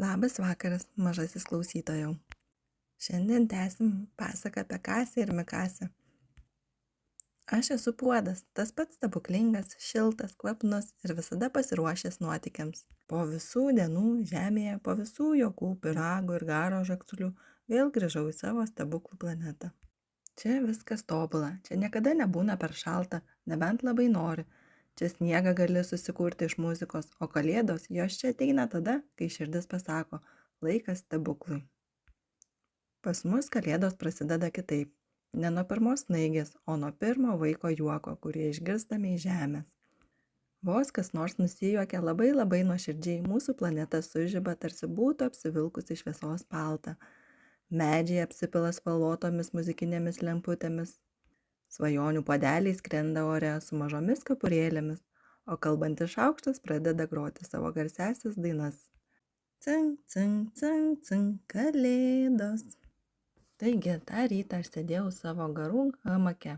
Labas vakaras, mažasis klausytojau. Šiandien tęsim pasaką apie Kasę ir Mikasę. Aš esu puodas, tas pats stebuklingas, šiltas, kvapnus ir visada pasiruošęs nuotykiams. Po visų dienų žemėje, po visų juokų, pyragų ir garo žaktulių vėl grįžau į savo stebuklų planetą. Čia viskas tobula, čia niekada nebūna per šalta, nebent labai nori. Čia sniegą gali susikurti iš muzikos, o kalėdos jos čia ateina tada, kai širdis pasako, laikas stebuklui. Pas mus kalėdos prasideda kitaip. Ne nuo pirmos snaigės, o nuo pirmo vaiko juoko, kurį išgirstame iš žemės. Vos kas nors nusijuokia labai nuoširdžiai, mūsų planeta sužiba, tarsi būtų apsivilkusi šviesos paltą. Medžiai apsipila spalvotomis muzikinėmis lemputėmis. Svajonių puodeliai skrenda ore su mažomis kapurėlėmis, o kalbantis šaukštas pradeda groti savo garsiąsias dainas. Cink, cink, cink, cink, kalėdos. Taigi, tą rytą aš sėdėjau savo garų hamake,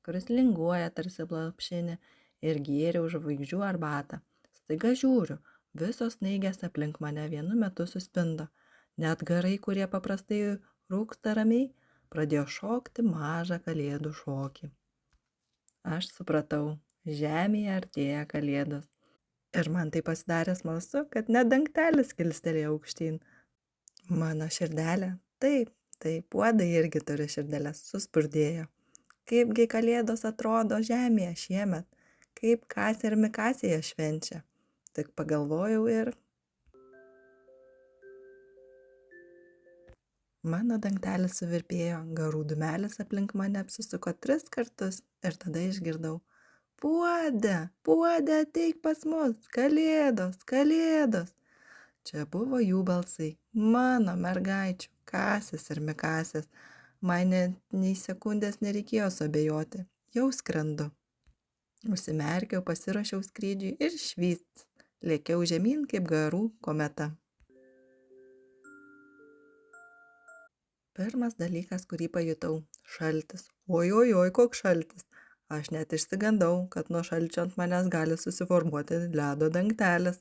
kuris linguoja tarsi lopšinė, ir gėriau žvaigždžių arbatą. Staiga žiūriu, visos snaigės aplink mane vienu metu suspindo. Net garai, kurie paprastai rūksta ramiai, pradėjo šokti mažą kalėdų šokį. Aš supratau, žemėje artėja kalėdos. Ir man tai pasidarė smalsu, kad net dangtelis kilstelėjo aukštyn. Mano širdelė, taip, puodai irgi turi širdelės, suspurdėjo. Kaipgi kalėdos atrodo žemėje šiemet, kaip Kasė ir Mikasė jas švenčia. Tik pagalvojau ir... Mano dangtelis suvirpėjo, garų dūmelis aplink mane apsisuko 3 kartus ir tada išgirdau. Puode, ateik pas mus, kalėdos, kalėdos. Čia buvo jų balsai, mano mergaičių, Kasės ir Mikasės. Man net nei sekundės nereikėjo suabejoti, jau skrendu. Užsimerkiau, pasiruošiau skrydžiui ir švyst, lėkiau žemyn kaip garų kometa. Pirmas dalykas, kurį pajutau – šaltis. Oi, koks šaltis. Aš net išsigandau, kad nuo šalčio ant manęs gali susiformuoti ledo dangtelis.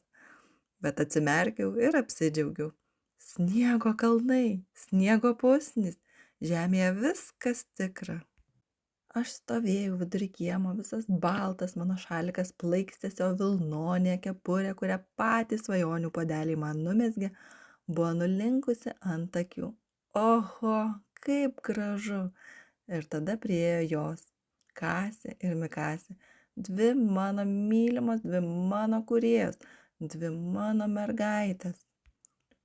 Bet atsimerkiau ir apsidžiaugiau. Sniego kalnai, sniego pusnys, žemėje viskas tikra. Aš stovėjau vidury kiemo, visas baltas, mano šalikas plaikstėsio vilnonė kepurė, kurią patys svajonių puodeliai man numezgė, buvo nulinkusi ant akių. Oho, kaip gražu! Ir tada priėjo jos, Kasė ir Mikasė, 2 mano mylimos, 2 mano kūrėjos, 2 mano mergaitės.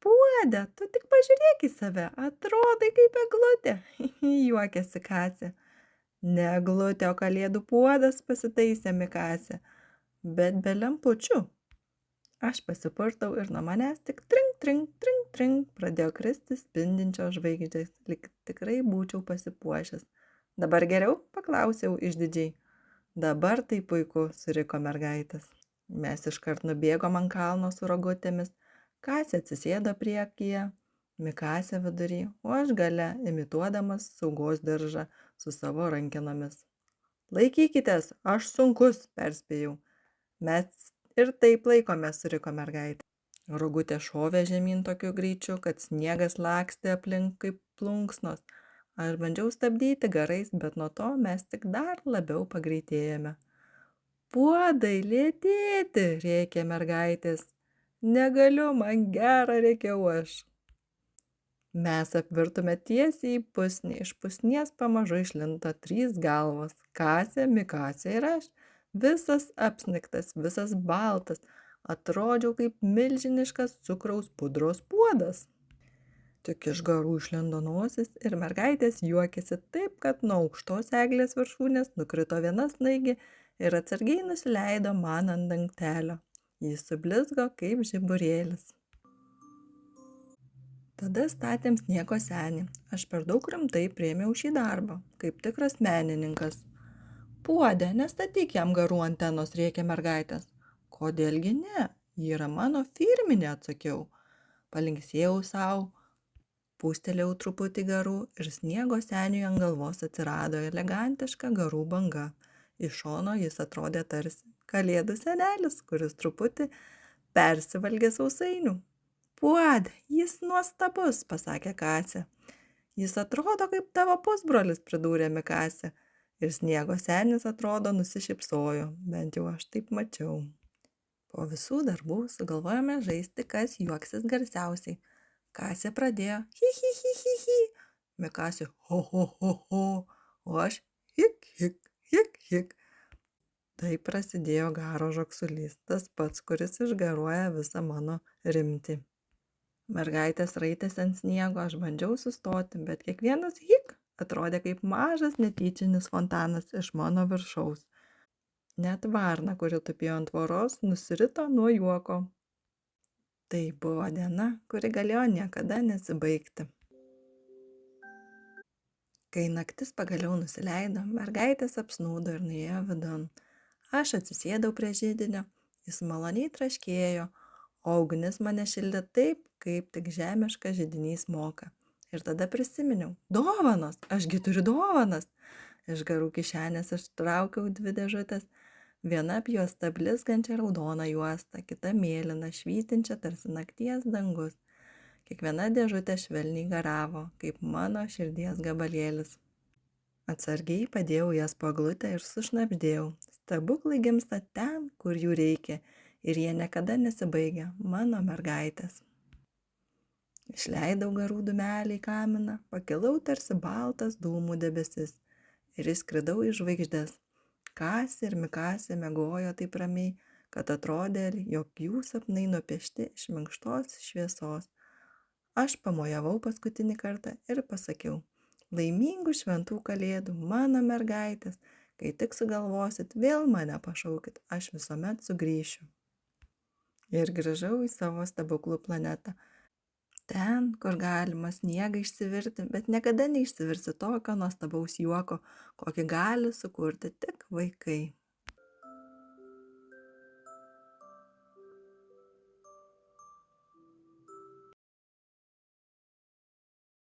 Puode, tu tik pažiūrėk į save, atrodai kaip eglutė, juokėsi Kasė. Ne eglutė, o kalėdų puodas, pasitaisė Mikasė, bet be lempučių. Aš pasipurtau ir nuo manęs tik trink, trink, trink, trink pradėjo kristi spindinčios žvaigždės, lyg tikrai būčiau pasipuošęs. Dabar geriau? Paklausiau išdidžiai. Dabar tai puiku, suriko mergaitės. Mes iškart nubėgom ant kalno su rogutėmis, Kasė atsisėdo priekyje, Mikasė vidury, o aš gale, imituodamas saugos diržą su savo rankenomis. Laikykitės, aš sunkus, perspėjau. Mes ir taip laikomės, suriko mergaitė. Rogutė šovė žemyn tokiu greičiu, kad sniegas lakstė aplink kaip plunksnos. Aš bandžiau stabdyti garais, bet nuo to mes tik dar labiau pagreitėjome. Puodai, lėtėti, rėkė mergaitės. Negaliu, man gera, rėkiau aš. Mes apvirtume tiesiai į pusnį, iš pusnies pamažu išlinta 3 galvos, Kasė, Mikasė ir aš. Visas apsnigtas, visas baltas, atrodžiau kaip milžiniškas cukraus pudros puodas. Tik iš garų išlindo nosis ir mergaitės juokėsi taip, kad nuo aukštos eglės viršūnės nukrito viena snaigė ir atsargiai nusileido man ant dangtelio. Jis sublizgo kaip žiburėlis. Tada statėm sniego senį. Aš per daug rimtai priėmiau šį darbą, kaip tikras menininkas. Puode, nestatyk jam garų antenos, rėkė mergaitės. Kodėlgi ne? Ji yra mano firminė, atsakiau. Palinksėjau savo, pūstelėjau truputį garų ir sniego seniui ant galvos atsirado elegantiška garų banga. Iš šono jis atrodė tarsi kalėdų senelis, kuris truputį persivalgė sausainių. Puode, jis nuostabus, pasakė Kasė. Jis atrodo kaip tavo pusbrolis, pridūrė Mikasė. Ir Sniego senis atrodo nusišypsojo, bent jau aš taip mačiau. Po visų darbų sugalvojome žaisti, kas juoksis garsiausiai. Kasė pradėjo hi hi hi hi hi, Mikasė ho ho ho ho, o aš hik hik hik hik. Tai prasidėjo Garo žoksulys, tas pats, kuris išgaruoja visą mano rimtį. Mergaitės raitėsi ant sniego, aš bandžiau sustoti, bet kiekvienas hik atrodė kaip mažas netyčinis fontanas iš mano viršaus. Net varna, kuri tupėjo ant tvoros, nusirito nuo juoko. Tai buvo diena, kuri galėjo niekada nesibaigti. Kai naktis pagaliau nusileido, mergaitės apsnūdo ir nuėjo vidun. Aš atsisėdau prie židinio, jis maloniai traškėjo, o ugnis mane šildė taip, kaip tik žemiškas židinys moka. Ir tada prisiminiau, dovanos, ašgi turiu dovanas. Iš garų kišenės aš traukiau 2 dėžutės, viena apjuosta blizgančia raudona juosta, kita mėlyna, švytinčia tarsi nakties dangus. Kiekviena dėžutė švelniai garavo, kaip mano širdies gabalėlis. Atsargiai padėjau jas po eglutę ir sušnabždėjau. Stebuklai gimsta ten, kur jų reikia, ir jie niekada nesibaigia, mano mergaitės. Išleidau garų dūmelį į kaminą, pakilau tarsi baltas dūmų debesis ir įskridau į žvaigždes. Kasė ir Mikasė miegojo taip ramiai, kad atrodė, jog jų sapnai nupiešti iš minkštos šviesos. Aš pamojavau paskutinį kartą ir pasakiau, laimingų šventų kalėdų, mano mergaitės, kai tik sugalvosit, vėl mane pašaukit, aš visuomet sugrįšiu. Ir grįžau į savo stebuklų planetą. Ten, kur galima sniegą išsivirti, bet niekada neišsivirsi tokio nuostabaus juoko, kokį gali sukurti tik vaikai.